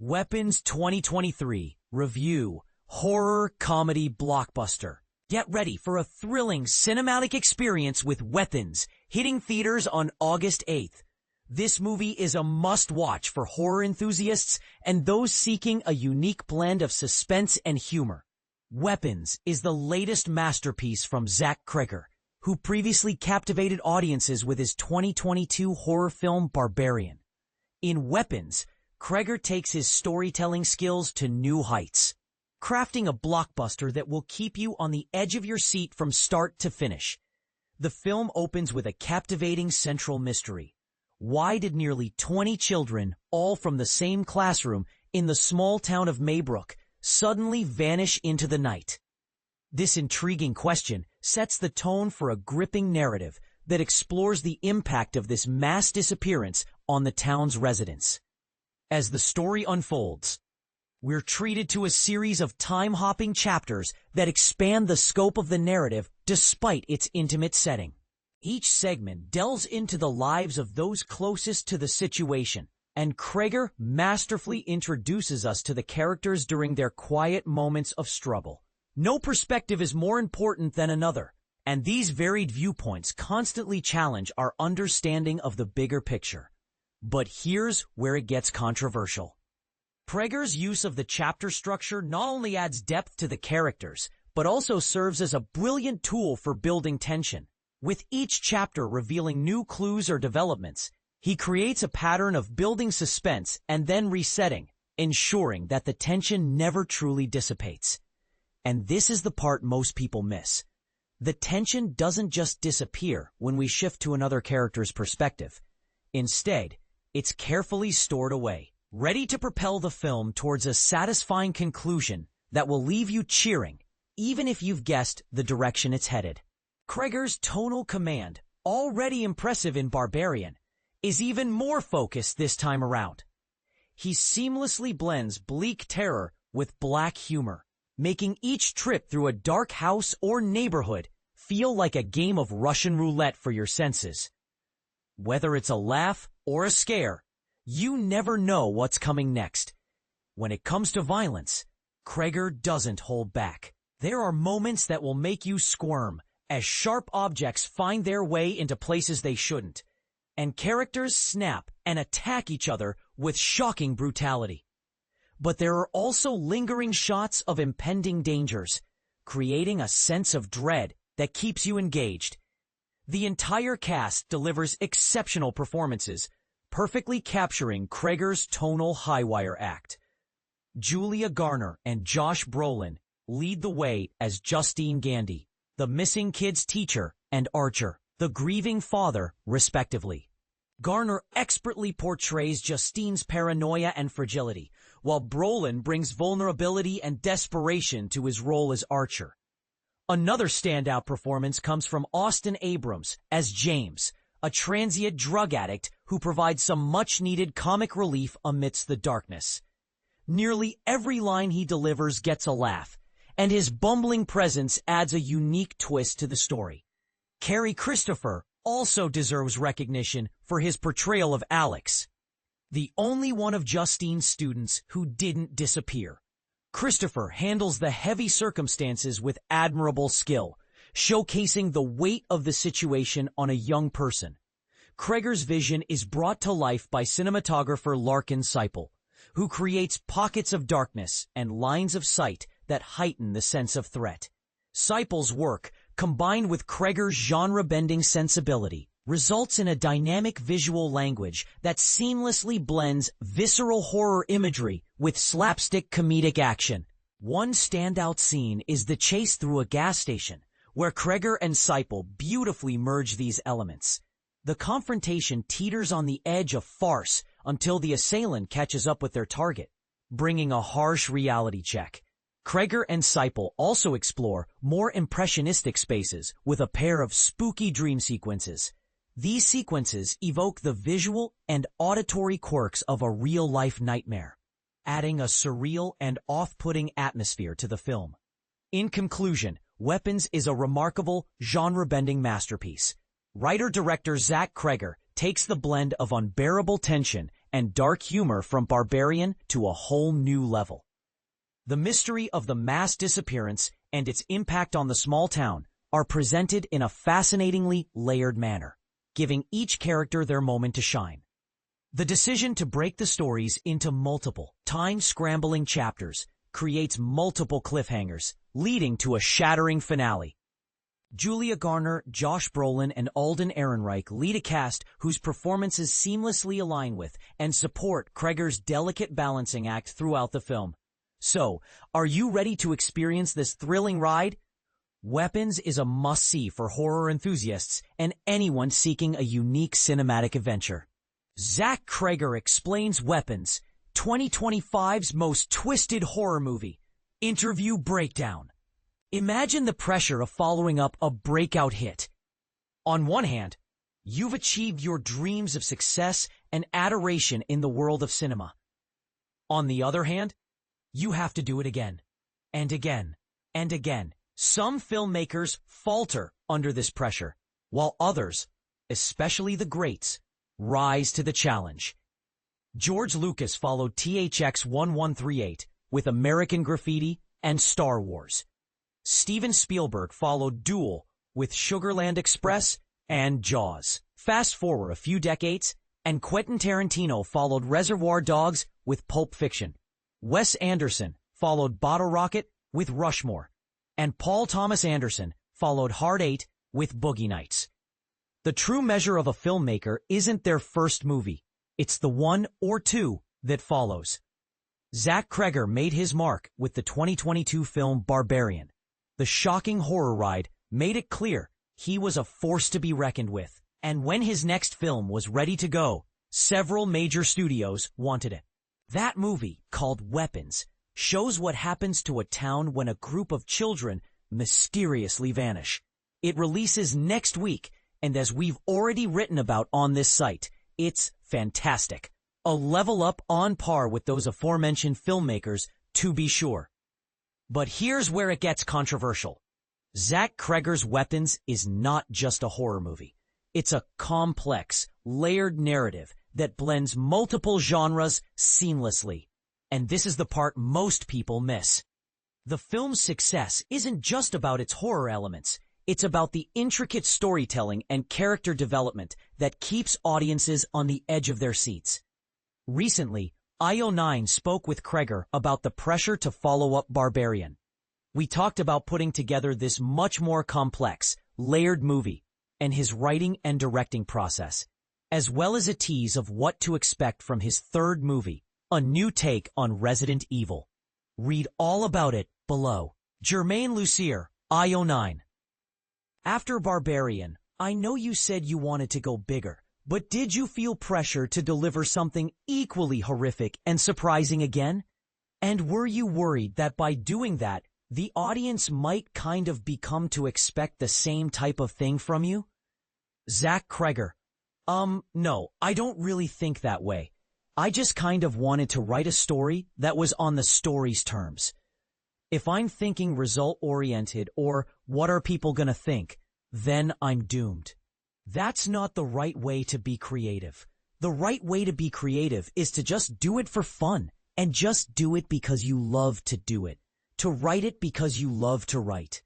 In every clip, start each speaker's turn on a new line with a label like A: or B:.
A: Weapons 2023 Review Horror Comedy Blockbuster. Get ready for a thrilling cinematic experience with Weapons, hitting theaters on August 8th. This movie is a must-watch for horror enthusiasts and those seeking a unique blend of suspense and humor. Weapons is the latest masterpiece from Zach Cregger, who previously captivated audiences with his 2022 horror film Barbarian. In Weapons, Cregger takes his storytelling skills to new heights, crafting a blockbuster that will keep you on the edge of your seat from start to finish. The film opens with a captivating central mystery. Why did nearly 20 children, all from the same classroom in the small town of Maybrook, suddenly vanish into the night? This intriguing question sets the tone for a gripping narrative that explores the impact of this mass disappearance on the town's residents. As the story unfolds, we're treated to a series of time-hopping chapters that expand the scope of the narrative despite its intimate setting. Each segment delves into the lives of those closest to the situation, and Cregger masterfully introduces us to the characters during their quiet moments of struggle. No perspective is more important than another, and these varied viewpoints constantly challenge our understanding of the bigger picture. But here's where it gets controversial. Cregger's use of the chapter structure not only adds depth to the characters, but also serves as a brilliant tool for building tension. With each chapter revealing new clues or developments, he creates a pattern of building suspense and then resetting, ensuring that the tension never truly dissipates. And this is the part most people miss. The tension doesn't just disappear when we shift to another character's perspective. Instead, it's carefully stored away, ready to propel the film towards a satisfying conclusion that will leave you cheering, even if you've guessed the direction it's headed. Cregger's tonal command, already impressive in Barbarian, is even more focused this time around. He seamlessly blends bleak terror with black humor, making each trip through a dark house or neighborhood feel like a game of Russian roulette for your senses. Whether it's a laugh or a scare, you never know what's coming next. When it comes to violence, Cregger doesn't hold back. There are moments that will make you squirm as sharp objects find their way into places they shouldn't, and characters snap and attack each other with shocking brutality. But there are also lingering shots of impending dangers, creating a sense of dread that keeps you engaged. The entire cast delivers exceptional performances, perfectly capturing Cregger's tonal high-wire act. Julia Garner and Josh Brolin lead the way as Justine Gandy, the missing kid's teacher, and Archer, the grieving father, respectively. Garner expertly portrays Justine's paranoia and fragility, while Brolin brings vulnerability and desperation to his role as Archer. Another standout performance comes from Austin Abrams as James, a transient drug addict who provides some much-needed comic relief amidst the darkness. Nearly every line he delivers gets a laugh, and his bumbling presence adds a unique twist to the story. Carrie Christopher also deserves recognition for his portrayal of Alex, the only one of Justine's students who didn't disappear. Christopher handles the heavy circumstances with admirable skill, showcasing the weight of the situation on a young person. Cregger's vision is brought to life by cinematographer Larkin Seipel, who creates pockets of darkness and lines of sight that heighten the sense of threat. Seipel's work, combined with Cregger's genre-bending sensibility, results in a dynamic visual language that seamlessly blends visceral horror imagery with slapstick comedic action. One standout scene is the chase through a gas station, where Cregger and Seipel beautifully merge these elements. The confrontation teeters on the edge of farce until the assailant catches up with their target, bringing a harsh reality check. Cregger and Seipel also explore more impressionistic spaces with a pair of spooky dream sequences. These sequences evoke the visual and auditory quirks of a real-life nightmare, adding a surreal and off-putting atmosphere to the film. In conclusion, Weapons is a remarkable, genre-bending masterpiece. Writer-director Zach Cregger takes the blend of unbearable tension and dark humor from Barbarian to a whole new level. The mystery of the mass disappearance and its impact on the small town are presented in a fascinatingly layered manner, giving each character their moment to shine. The decision to break the stories into multiple, time-scrambling chapters creates multiple cliffhangers, leading to a shattering finale. Julia Garner, Josh Brolin, and Alden Ehrenreich lead a cast whose performances seamlessly align with and support Cregger's delicate balancing act throughout the film. So, are you ready to experience this thrilling ride? Weapons is a must-see for horror enthusiasts and anyone seeking a unique cinematic adventure. Zach Cregger explains Weapons, 2025's most twisted horror movie. Interview breakdown. Imagine the pressure of following up a breakout hit. On one hand, you've achieved your dreams of success and adoration in the world of cinema. On the other hand, you have to do it again, and again, and again. Some filmmakers falter under this pressure, while others, especially the greats, rise to the challenge. George Lucas followed THX 1138 with American Graffiti and Star Wars. Steven Spielberg followed Duel with Sugarland Express and Jaws. Fast forward a few decades, and Quentin Tarantino followed Reservoir Dogs with Pulp Fiction. Wes Anderson followed Bottle Rocket with Rushmore. And Paul Thomas Anderson followed Hard Eight with Boogie Nights. The true measure of a filmmaker isn't their first movie. It's the one or two that follows. Zach Cregger made his mark with the 2022 film Barbarian. The shocking horror ride made it clear he was a force to be reckoned with. And when his next film was ready to go, several major studios wanted it. That movie, called Weapons, shows what happens to a town when a group of children mysteriously vanish. It releases next week, and as we've already written about on this site, it's fantastic. A level up on par with those aforementioned filmmakers, to be sure. But here's where it gets controversial. Zach Cregger's Weapons is not just a horror movie. It's a complex, layered narrative that blends multiple genres seamlessly. And this is the part most people miss. The film's success isn't just about its horror elements. It's about the intricate storytelling and character development that keeps audiences on the edge of their seats. Recently, IO9 spoke with Cregger about the pressure to follow up Barbarian. We talked about putting together this much more complex, layered movie and his writing and directing process, as well as a tease of what to expect from his third movie, a new take on Resident Evil. Read all about it below. Jermaine Lucier, IO9. After Barbarian, I know you said you wanted to go bigger, but did you feel pressure to deliver something equally horrific and surprising again? And were you worried that by doing that, the audience might kind of become to expect the same type of thing from you? Zach Cregger. No, I don't really think that way. I just kind of wanted to write a story that was on the story's terms. If I'm thinking result-oriented or what are people gonna think, then I'm doomed. That's not the right way to be creative. The right way to be creative is to just do it for fun and just do it because you love to do it, to write it because you love to write.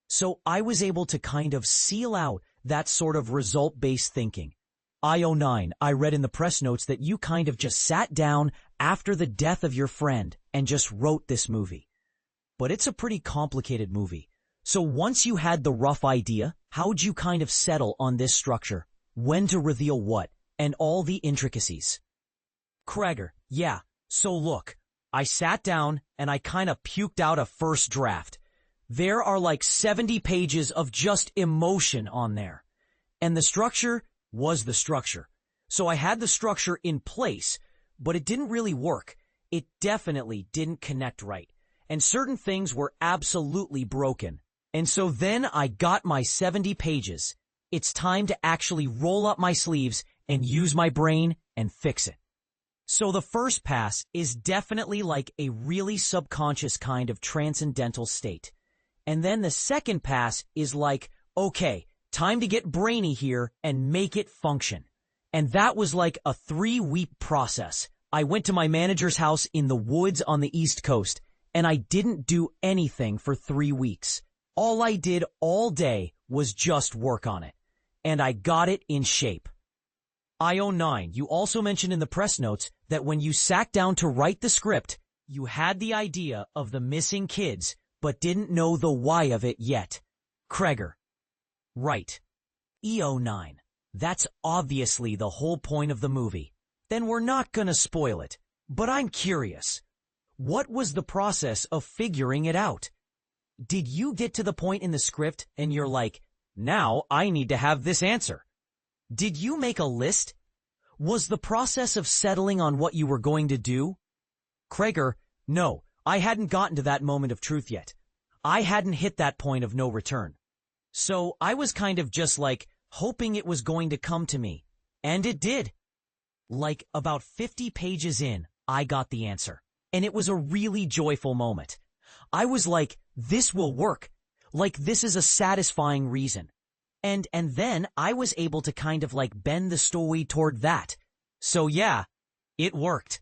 A: So I was able to kind of seal out that sort of result-based thinking. IO9, I read in the press notes that you kind of just sat down after the death of your friend and just wrote this movie. But it's a pretty complicated movie. So once you had the rough idea, how'd you kind of settle on this structure, when to reveal what, and all the intricacies? Cregger, yeah, so look, I sat down and I kind of puked out a first draft. There are like 70 pages of just emotion on there. And the structure was the structure. So I had the structure in place, but it didn't really work. It definitely didn't connect right. And certain things were absolutely broken. And so then I got my 70 pages. It's time to actually roll up my sleeves and use my brain and fix it. So the first pass is definitely like a really subconscious kind of transcendental state. And then the second pass is like, okay, time to get brainy here and make it function. And that was like a 3-week process. I went to my manager's house in the woods on the East Coast, and I didn't do anything for 3 weeks. All I did all day was just work on it, and I got it in shape. IO9, you also mentioned in the press notes that when you sat down to write the script, you had the idea of the missing kids, but didn't know the why of it yet. Cregger. Right. EO9. That's obviously the whole point of the movie. Then we're not gonna spoil it. But I'm curious. What was the process of figuring it out? Did you get to the point in the script and you're like, now I need to have this answer? Did you make a list? Was the process of settling on what you were going to do? Cregger, no, I hadn't gotten to that moment of truth yet. I hadn't hit that point of no return. So I was kind of just like, hoping it was going to come to me. And it did. Like about 50 pages in, I got the answer. And it was a really joyful moment. I was like, this will work. Like this is a satisfying reason. And then I was able to kind of like bend the story toward that. So yeah, it worked.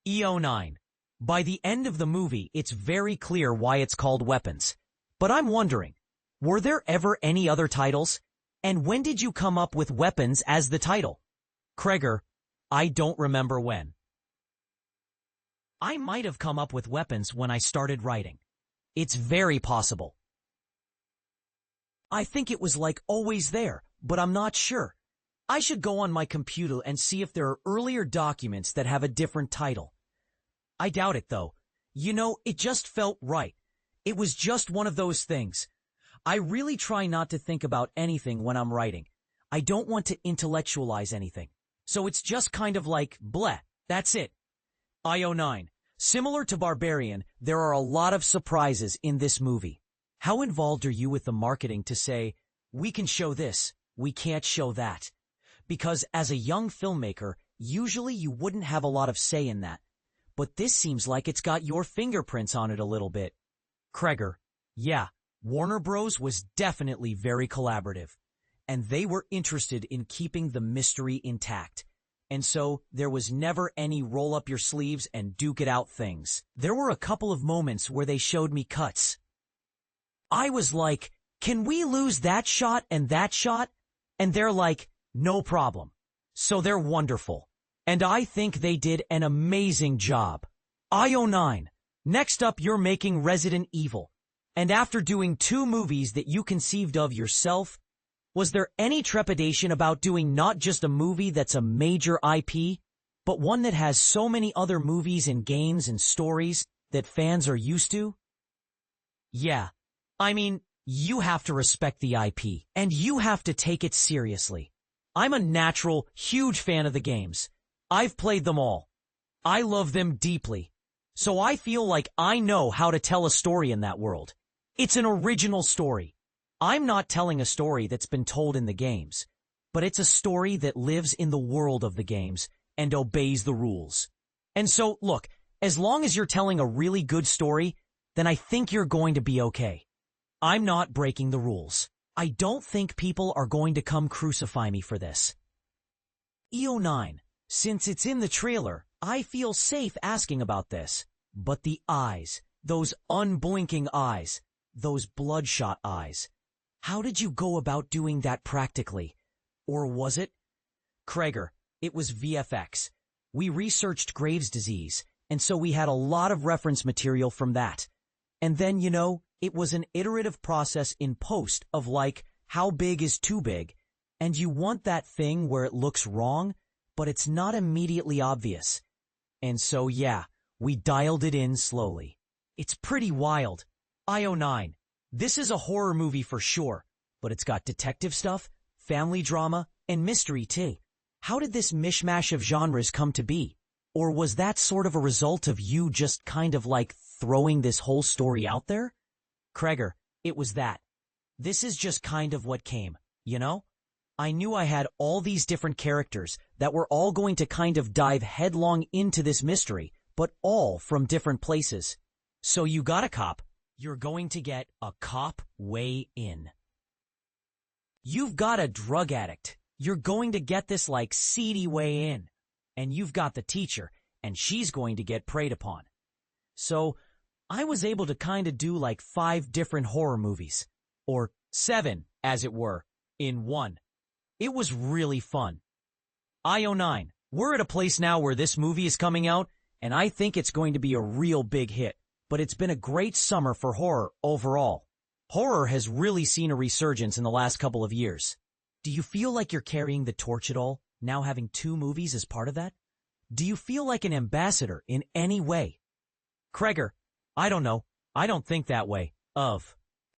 A: EO9. By the end of the movie, it's very clear why it's called Weapons. But I'm wondering, were there ever any other titles? And when did you come up with Weapons as the title? Cregger, I don't remember when. I might have come up with Weapons when I started writing. It's very possible. I think it was like always there, but I'm not sure. I should go on my computer and see if there are earlier documents that have a different title. I doubt it though. You know, it just felt right. It was just one of those things. I really try not to think about anything when I'm writing. I don't want to intellectualize anything. So it's just kind of like, bleh, that's it. IO9. Similar to Barbarian, there are a lot of surprises in this movie. How involved are you with the marketing to say, we can show this, we can't show that? Because as a young filmmaker, usually you wouldn't have a lot of say in that. But this seems like it's got your fingerprints on it a little bit. Cregger. Yeah, Warner Bros. Was definitely very collaborative. And they were interested in keeping the mystery intact. And so there was never any roll up your sleeves and duke it out things. There were a couple of moments where they showed me cuts. I was like, can we lose that shot and that shot? And they're like, no problem. So they're wonderful. And I think they did an amazing job. IO9. Next up, you're making Resident Evil. And after doing 2 movies that you conceived of yourself, was there any trepidation about doing not just a movie that's a major IP, but one that has so many other movies and games and stories that fans are used to? Yeah. I mean, you have to respect the IP, and you have to take it seriously. I'm a natural, huge fan of the games. I've played them all. I love them deeply. So I feel like I know how to tell a story in that world. It's an original story. I'm not telling a story that's been told in the games, but it's a story that lives in the world of the games and obeys the rules. And so, look, as long as you're telling a really good story, then I think you're going to be okay. I'm not breaking the rules. I don't think people are going to come crucify me for this. EO9. Since it's in the trailer, I feel safe asking about this. But the eyes, those unblinking eyes, those bloodshot eyes. How did you go about doing that practically? Or was it? Cregger, it was VFX. We researched Graves' disease, and so we had a lot of reference material from that. And then, you know, it was an iterative process in post of like, how big is too big? And you want that thing where it looks wrong, but it's not immediately obvious. And so, yeah, we dialed it in slowly. It's pretty wild. IO9. This is a horror movie for sure, but it's got detective stuff, family drama, and mystery too. How did this mishmash of genres come to be? Or was that sort of a result of you just kind of like throwing this whole story out there? Cregger, it was that. This is just kind of what came, you know? I knew I had all these different characters that were all going to kind of dive headlong into this mystery, but all from different places. So you got a cop. You're going to get a cop way in. You've got a drug addict. You're going to get this like seedy way in, and you've got the teacher, and she's going to get preyed upon. So I was able to kind of do like 5 different horror movies, or 7, as it were, in one. It was really fun. IO9, we're at a place now where this movie is coming out, and I think it's going to be a real big hit, but it's been a great summer for horror overall. Horror has really seen a resurgence in the last couple of years. Do you feel like you're carrying the torch at all, now having 2 movies as part of that? Do you feel like an ambassador in any way? Cregger, I don't know. I don't think that way.